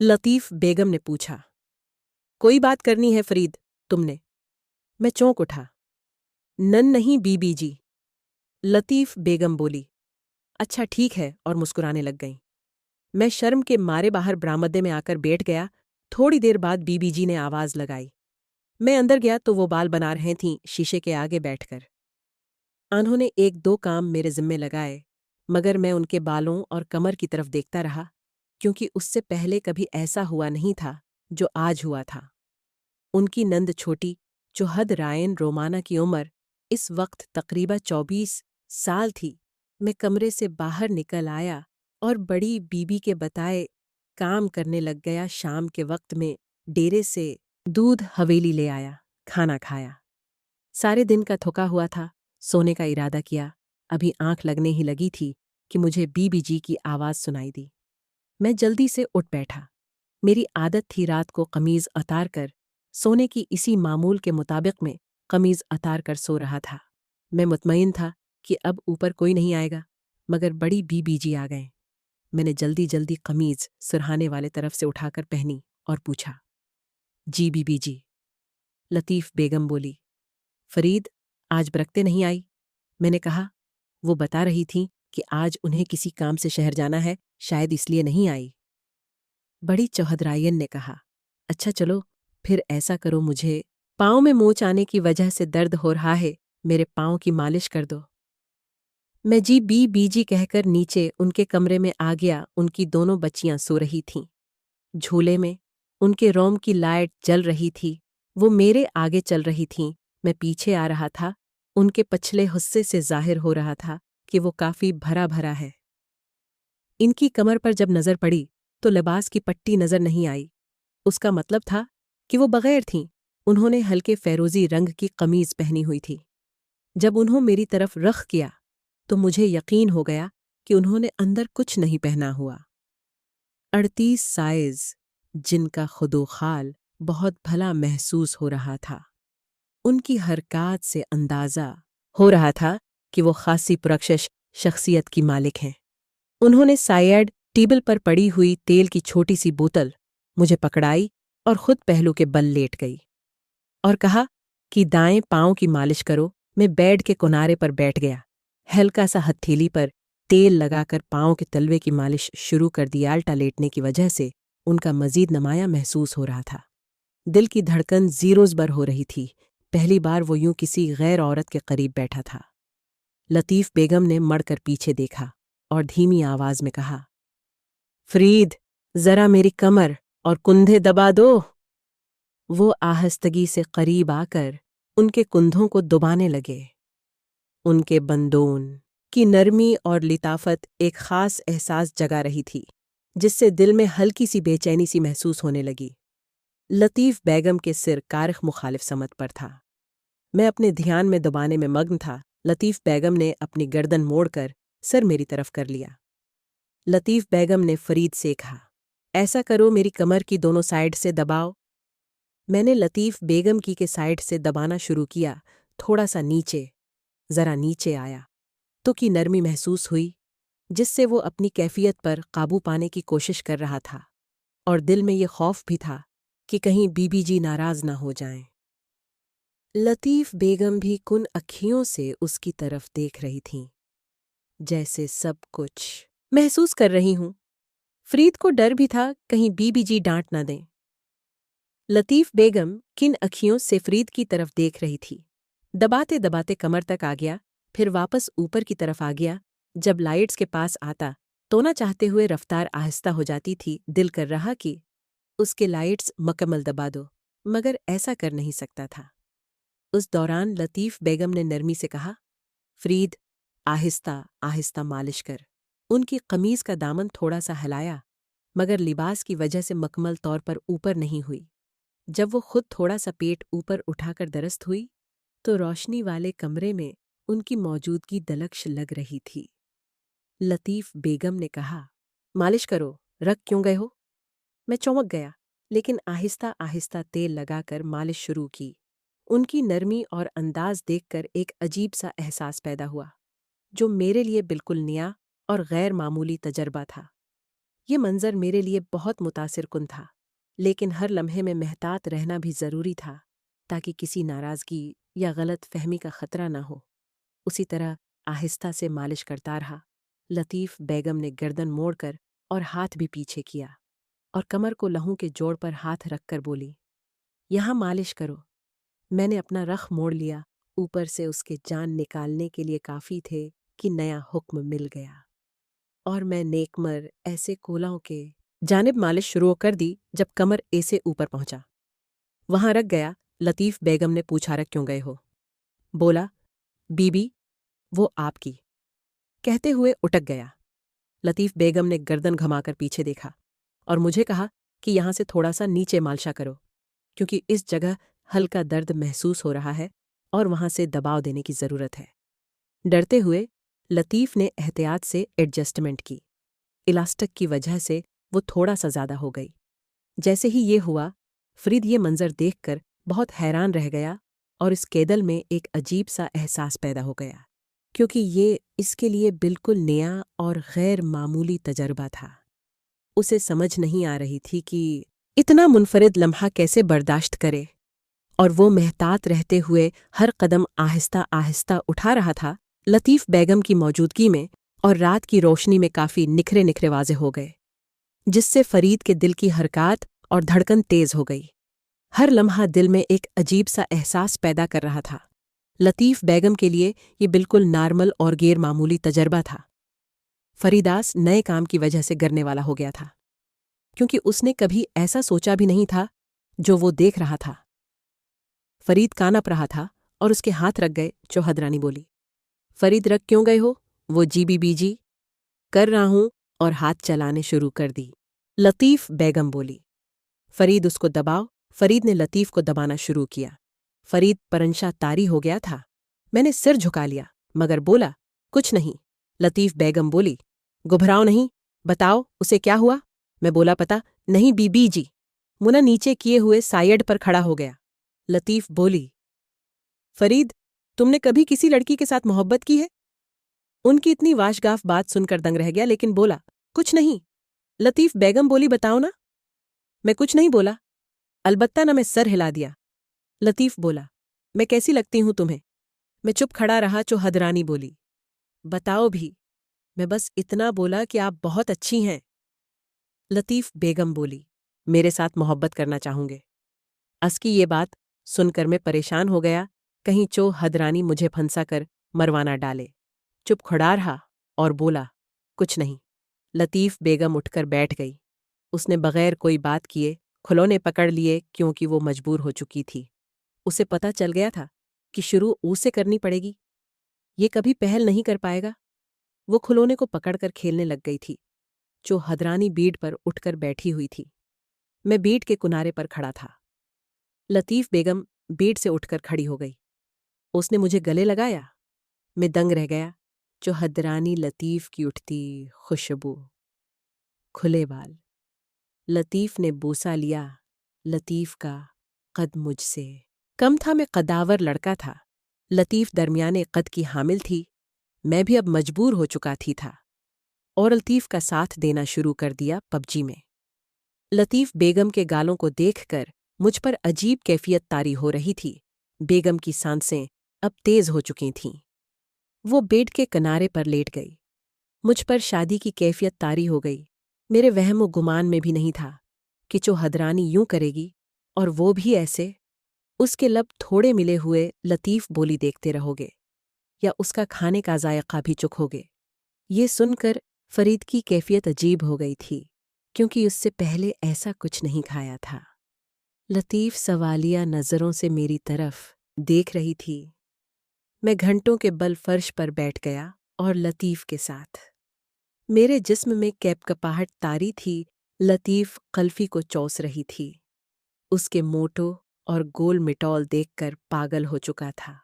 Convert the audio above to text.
لطیف بیگم نے پوچھا۔ کوئی بات کرنی ہے فرید تم نے؟ میں چونک اٹھا۔ نن نہیں بی بی جی، لطیف بیگم بولی۔ اچھا ٹھیک ہے، اور مسکرانے لگ گئیں۔ میں شرم کے مارے باہر برآمدے میں آ کر بیٹھ گیا۔ تھوڑی دیر بعد بی بی جی نے آواز لگائی۔ میں اندر گیا تو وہ بال بنا رہے تھیں شیشے کے آگے بیٹھ کر۔ انہوں نے ایک دو کام میرے ذمے لگائے، مگر میں ان کے بالوں اور کمر کی طرف دیکھتا رہا، کیونکہ اس سے پہلے کبھی ایسا ہوا نہیں تھا جو آج ہوا تھا۔ ان کی نند چھوٹی چوہد رائن رومانہ کی عمر اس وقت تقریباً 24 سال تھی۔ میں کمرے سے باہر نکل آیا اور بڑی بی بی کے بتائے کام کرنے لگ گیا۔ شام کے وقت میں ڈیرے سے دودھ حویلی لے آیا، کھانا کھایا۔ سارے دن کا تھکا ہوا تھا، سونے کا ارادہ کیا۔ ابھی آنکھ لگنے ہی لگی تھی کہ مجھے بی بی جی کی آواز سنائی دی۔ میں جلدی سے اٹھ بیٹھا۔ میری عادت تھی رات کو قمیض اتار کر سونے کی، اسی معمول کے مطابق میں قمیض اتار کر سو رہا تھا۔ میں مطمئن تھا کہ اب اوپر کوئی نہیں آئے گا، مگر بڑی بی بی جی آ گئے۔ میں نے جلدی جلدی قمیض سرہانے والے طرف سے اٹھا کر پہنی اور پوچھا، جی بی بی جی؟ لطیف بیگم بولی، فرید آج برکتے نہیں آئی؟ میں نے کہا۔ وہ بتا رہی تھیں کہ آج انہیں کسی کام سے شہر جانا ہے، شاید اس لیے نہیں آئی۔ بڑی چوہدرائین نے کہا، اچھا چلو پھر ایسا کرو، مجھے پاؤں میں موچ آنے کی وجہ سے درد ہو رہا ہے، میرے پاؤں کی مالش کر دو۔ میں جی بی بی جی کہہ کر نیچے ان کے کمرے میں آ گیا۔ ان کی دونوں بچیاں سو رہی تھیں۔ جھولے میں ان کے روم کی لائٹ جل رہی تھی۔ وہ میرے آگے چل رہی تھیں، میں پیچھے آ رہا تھا۔ ان کے پچھلے حصے سے ظاہر ہو رہا تھا کہ وہ کافی بھرا بھرا ہے۔ ان کی کمر پر جب نظر پڑی تو لباس کی پٹی نظر نہیں آئی۔ اس کا مطلب تھا کہ وہ بغیر تھیں۔ انہوں نے ہلکے فیروزی رنگ کی قمیض پہنی ہوئی تھی۔ جب انہوں میری طرف رخ کیا تو مجھے یقین ہو گیا کہ انہوں نے اندر کچھ نہیں پہنا ہوا۔ 38 سائز، جن کا خد و خال بہت بھلا محسوس ہو رہا تھا۔ ان کی حرکات سے اندازہ ہو رہا تھا کہ وہ خاصی پرکشش شخصیت کی مالک ہیں۔ انہوں نے سائیڈ ٹیبل پر پڑی ہوئی تیل کی چھوٹی سی بوتل مجھے پکڑائی اور خود پہلو کے بل لیٹ گئی اور کہا کہ دائیں پاؤں کی مالش کرو۔ میں بیڈ کے کنارے پر بیٹھ گیا، ہلکا سا ہتھیلی پر تیل لگا کر پاؤں کے تلوے کی مالش شروع کر دی۔ الٹا لیٹنے کی وجہ سے ان کا مزید نمایاں محسوس ہو رہا تھا۔ دل کی دھڑکن زیروز بر ہو رہی تھی۔ پہلی بار وہ یوں کسی غیر عورت کے قریب بیٹھا تھا۔ لطیف بیگم نے مڑ کر پیچھے دیکھا اور دھیمی آواز میں کہا، فرید ذرا میری کمر اور کندھے دبا دو۔ وہ آہستگی سے قریب آ کر ان کے کندھوں کو دبانے لگے۔ ان کے بندون کی نرمی اور لطافت ایک خاص احساس جگا رہی تھی، جس سے دل میں ہلکی سی بے چینی سی محسوس ہونے لگی۔ لطیف بیگم کے سر کارخ مخالف سمت پر تھا۔ میں اپنے دھیان میں دبانے میں مگن تھا۔ لطیف بیگم نے اپنی گردن موڑ کر سر میری طرف کر لیا۔ لطیف بیگم نے فرید سے کہا، ایسا کرو میری کمر کی دونوں سائیڈ سے دباؤ۔ میں نے لطیف بیگم کی کے سائیڈ سے دبانا شروع کیا۔ تھوڑا سا نیچے، ذرا نیچے آیا تو کی نرمی محسوس ہوئی، جس سے وہ اپنی کیفیت پر قابو پانے کی کوشش کر رہا تھا، اور دل میں یہ خوف بھی تھا کہ کہیں بی بی جی ناراض نہ ہو جائیں۔ لطیف بیگم بھی کن اکھیوں سے اس کی طرف دیکھ رہی تھیں، جیسے سب کچھ محسوس کر رہی ہوں۔ فرید کو ڈر بھی تھا کہیں بی بی جی ڈانٹ نہ دیں۔ لطیف بیگم کن اکھیوں سے فرید کی طرف دیکھ رہی تھی۔ دباتے دباتے کمر تک آ گیا، پھر واپس اوپر کی طرف آ گیا۔ جب لائٹس کے پاس آتا تو نہ چاہتے ہوئے رفتار آہستہ ہو جاتی تھی۔ دل کر رہا کہ اس کے لائٹس مکمل دبا دو، مگر ایسا کر نہیں سکتا تھا۔ اس دوران لطیف بیگم نے نرمی سے کہا، فرید آہستہ آہستہ مالش کر۔ ان کی قمیض کا دامن تھوڑا سا ہلایا، مگر لباس کی وجہ سے مکمل طور پر اوپر نہیں ہوئی۔ جب وہ خود تھوڑا سا پیٹ اوپر اٹھا کر درست ہوئی تو روشنی والے کمرے میں ان کی موجودگی دلکش لگ رہی تھی۔ لطیف بیگم نے کہا، مالش کرو، رکھ کیوں گئے ہو؟ میں چونک گیا، لیکن آہستہ آہستہ تیل لگا کر مالش شروع کی۔ ان کی نرمی اور انداز دیکھ کر ایک عجیب سا احساس پیدا ہوا، جو میرے لیے بالکل نیا اور غیر معمولی تجربہ تھا۔ یہ منظر میرے لیے بہت متاثر کن تھا، لیکن ہر لمحے میں محتاط رہنا بھی ضروری تھا تاکہ کسی ناراضگی یا غلط فہمی کا خطرہ نہ ہو۔ اسی طرح آہستہ سے مالش کرتا رہا۔ لطیف بیگم نے گردن موڑ کر اور ہاتھ بھی پیچھے کیا اور کمر کو لہوں کے جوڑ پر ہاتھ رکھ کر بولی، یہاں مالش کرو۔ میں نے اپنا رخ موڑ لیا۔ اوپر سے اس کے جان نکالنے کے لیے کافی تھے کہ نیا حکم مل گیا، اور میں نیکمر ایسے کولاؤں کے جانب مالش شروع کر دی جب کمر اے سے اوپر پہنچا۔ وہاں رک گیا۔ لطیف بیگم نے پوچھا، رکھ کیوں گئے ہو؟ بولا، بی بی وہ آپ کی، کہتے ہوئے اٹک گیا۔ لطیف بیگم نے گردن گھما کر پیچھے دیکھا اور مجھے کہا کہ یہاں سے تھوڑا سا نیچے مالشا کرو، کیونکہ اس جگہ ہلکا درد محسوس ہو رہا ہے اور وہاں سے دباؤ دینے کی ضرورت ہے۔ ڈرتے ہوئے لطیف نے احتیاط سے ایڈجسٹمنٹ کی۔ الاسٹک کی وجہ سے وہ تھوڑا سا زیادہ ہو گئی۔ جیسے ہی یہ ہوا، فرید یہ منظر دیکھ کر بہت حیران رہ گیا اور اس کیدل میں ایک عجیب سا احساس پیدا ہو گیا، کیونکہ یہ اس کے لیے بالکل نیا اور غیر معمولی تجربہ تھا۔ اسے سمجھ نہیں آ رہی تھی کہ اتنا منفرد لمحہ کیسے برداشت کرے، اور وہ محتاط رہتے ہوئے ہر قدم آہستہ آہستہ اٹھا رہا تھا۔ لطیف بیگم کی موجودگی میں اور رات کی روشنی میں کافی نکھرے نکھرے واضح ہو گئے، جس سے فرید کے دل کی حرکات اور دھڑکن تیز ہو گئی۔ ہر لمحہ دل میں ایک عجیب سا احساس پیدا کر رہا تھا۔ لطیف بیگم کے لیے یہ بالکل نارمل اور غیر معمولی تجربہ تھا۔ فریداس نئے کام کی وجہ سے گرنے والا ہو گیا تھا، کیونکہ اس نے کبھی ایسا سوچا بھی نہیں تھا جو وہ دیکھ رہا تھا۔ فرید کانپ رہا تھا اور اس کے ہاتھ رک گئے۔ چوہد رانی بولی، فرید رکھ کیوں گئے ہو؟ وہ جی بی بی جی کر رہا ہوں، اور ہاتھ چلانے شروع کر دی۔ لطیف بیگم بولی، فرید اس کو دباؤ۔ فرید نے لطیف کو دبانا شروع کیا۔ فرید پرنشا طاری ہو گیا تھا۔ میں نے سر جھکا لیا مگر بولا، کچھ نہیں۔ لطیف بیگم بولی، گھبراؤ نہیں، بتاؤ اسے کیا ہوا؟ میں بولا، پتا نہیں بی بی جی۔ منہ نیچے کیے ہوئے سائیڈ پر کھڑا ہو گیا۔ لطیف بولی، فرید تم نے کبھی کسی لڑکی کے ساتھ محبت کی ہے؟ ان کی اتنی واشگاف بات سن کر دنگ رہ گیا، لیکن بولا، کچھ نہیں۔ لطیف بیگم بولی، بتاؤ نا۔ میں کچھ نہیں بولا، البتہ نہ میں سر ہلا دیا۔ لطیف بولا، میں کیسی لگتی ہوں تمہیں؟ میں چپ کھڑا رہا۔ چوہد رانی بولی، بتاؤ بھی۔ میں بس اتنا بولا کہ آپ بہت اچھی ہیں۔ لطیف بیگم بولی، میرے ساتھ محبت کرنا چاہوں گے؟ اس کی یہ بات سن کر میں پریشان ہو گیا، کہیں چوہد رانی مجھے پھنسا کر مروانا ڈالے۔ چپ کھڑا رہا اور بولا، کچھ نہیں۔ لطیف بیگم اٹھ کر بیٹھ گئی۔ اس نے بغیر کوئی بات کیے کھلونے پکڑ لیے، کیونکہ وہ مجبور ہو چکی تھی۔ اسے پتہ چل گیا تھا کہ شروع سے کرنی پڑے گی، یہ کبھی پہل نہیں کر پائے گا۔ وہ کھلونے کو پکڑ کر کھیلنے لگ گئی تھی۔ چوہد رانی بیڈ پر اٹھ کر بیٹھی ہوئی تھی۔ میں بیڈ کے کنارے پر کھڑا تھا۔ لطیف بیگم بیڈ سے اٹھ کر کھڑی ہو گئی۔ اس نے مجھے گلے لگایا۔ میں دنگ رہ گیا۔ چوہد رانی لطیف کی اٹھتی خوشبو، کھلے بال۔ لطیف نے بوسہ لیا۔ لطیف کا قد مجھ سے کم تھا، میں قداور لڑکا تھا۔ لطیف درمیانے قد کی حامل تھی۔ میں بھی اب مجبور ہو چکا تھا اور لطیف کا ساتھ دینا شروع کر دیا پب جی میں۔ لطیف بیگم کے گالوں کو دیکھ کر مجھ پر عجیب کیفیت طاری ہو رہی تھی۔ بیگم کی سانسیں اب تیز ہو چکی تھیں۔ وہ بیڈ کے کنارے پر لیٹ گئی۔ مجھ پر شادی کی کیفیت طاری ہو گئی۔ میرے وہم و گمان میں بھی نہیں تھا کہ چوہد رانی یوں کرے گی، اور وہ بھی ایسے۔ اس کے لب تھوڑے ملے ہوئے لطیف بولی، دیکھتے رہو گے یا اس کا کھانے کا ذائقہ بھی چکھو گے؟ یہ سن کر فرید کی کیفیت عجیب ہو گئی تھی، کیونکہ اس سے پہلے ایسا کچھ نہیں کھایا تھا۔ لطیف سوالیہ نظروں سے میری طرف دیکھ رہی تھی۔ میں گھنٹوں کے بل فرش پر بیٹھ گیا اور لطیف کے ساتھ۔ میرے جسم میں کیپ کپاہٹ طاری تھی۔ لطیف قلفی کو چوس رہی تھی۔ اس کے موٹو اور گول مٹول دیکھ کر پاگل ہو چکا تھا۔